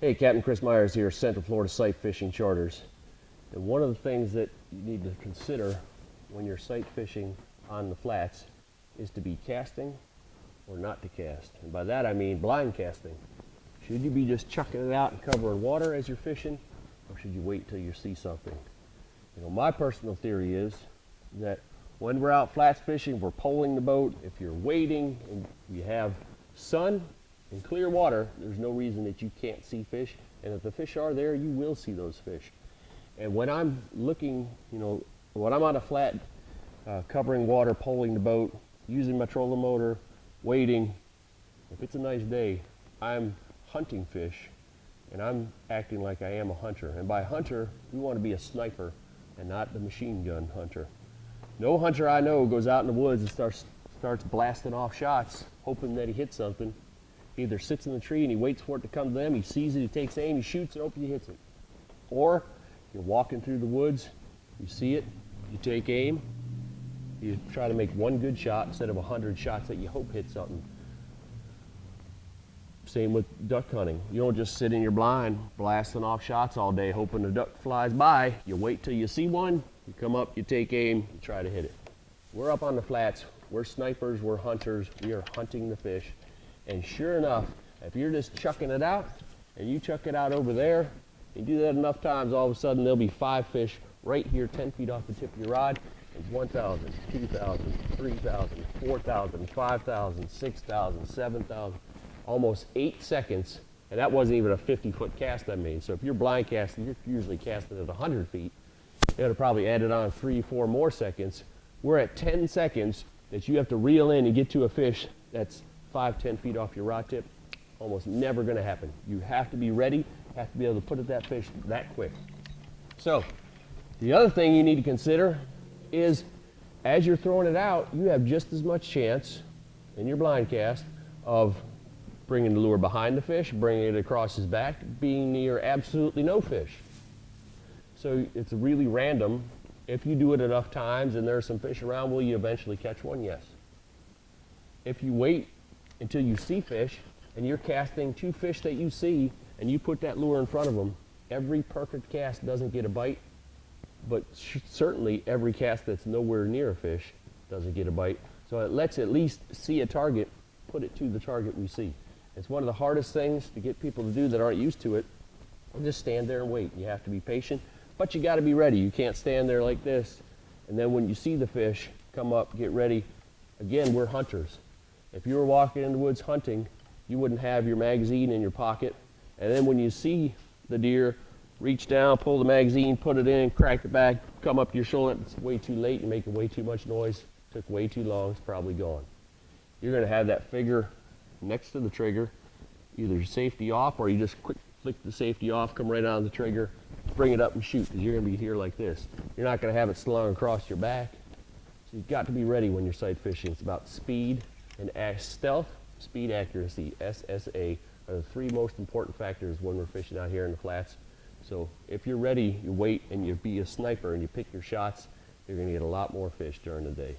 Hey, Captain Chris Myers here, Central Florida Sight Fishing Charters. And one of the things that you need to consider when you're sight fishing on the flats is to be casting or not to cast. And by that I mean blind casting. Should you be just chucking it out and covering water as you're fishing, or should you wait till you see something? You know, my personal theory is that when we're out flats fishing, we're poling the boat. If you're waiting and you have sun and clear water, there's no reason that you can't see fish. And if the fish are there, you will see those fish. And when I'm looking, when I'm on a flat, covering water, poling the boat, using my trolling motor, waiting, if it's a nice day, I'm hunting fish, and I'm acting like I am a hunter. And by hunter, we want to be a sniper and not the machine gun hunter. No hunter I know goes out in the woods and starts blasting off shots, hoping that he hits something. He either sits in the tree and he waits for it to come to them, he sees it, he takes aim, he shoots, and hopes he hits it. Or you're walking through the woods, you see it, you take aim, you try to make one good shot instead of 100 shots that you hope hit something. Same with duck hunting. You don't just sit in your blind blasting off shots all day hoping the duck flies by. You wait till you see one, you come up, you take aim, you try to hit it. We're up on the flats, we're snipers, we're hunters, we are hunting the fish. And sure enough, if you're just chucking it out, and you chuck it out over there, you do that enough times, all of a sudden there'll be 5 fish right here 10 feet off the tip of your rod, and 1,000, 2,000, 3,000, 4,000, 5,000, 6,000, 7,000, almost 8 seconds, and that wasn't even a 50-foot cast I made. So if you're blind casting, you're usually casting at 100 feet. You would have probably added on 3, 4 more seconds. We're at 10 seconds that you have to reel in and get to a fish that's 5, 10 feet off your rod tip. Almost never going to happen. You have to be ready, have to be able to put at that fish that quick. So the other thing you need to consider is as you're throwing it out, you have just as much chance in your blind cast of bringing the lure behind the fish, bringing it across his back, being near absolutely no fish. So it's really random. If you do it enough times and there's some fish around, will you eventually catch one? Yes. If you wait until you see fish and you're casting 2 fish that you see and you put that lure in front of them, every perfect cast doesn't get a bite, but certainly every cast that's nowhere near a fish doesn't get a bite. So let's at least see a target, put it to the target we see. It's one of the hardest things to get people to do that aren't used to it. Just stand there and wait. You have to be patient, but you got to be ready. You can't stand there like this, and then when you see the fish, come up, get ready. Again, we're hunters. If you were walking in the woods hunting, you wouldn't have your magazine in your pocket, and then when you see the deer, reach down, pull the magazine, put it in, crack it back, come up to your shoulder. It's way too late. You're making way too much noise. Took way too long. It's probably gone. You're going to have that figure next to the trigger, either safety off, or you just quick flick the safety off, come right on the trigger, bring it up and shoot, because you're going to be here like this. You're not going to have it slung across your back. So you've got to be ready when you're sight fishing. It's about speed and stealth, speed, accuracy, SSA, are the 3 most important factors when we're fishing out here in the flats. So if you're ready, you wait and you be a sniper and you pick your shots, you're going to get a lot more fish during the day.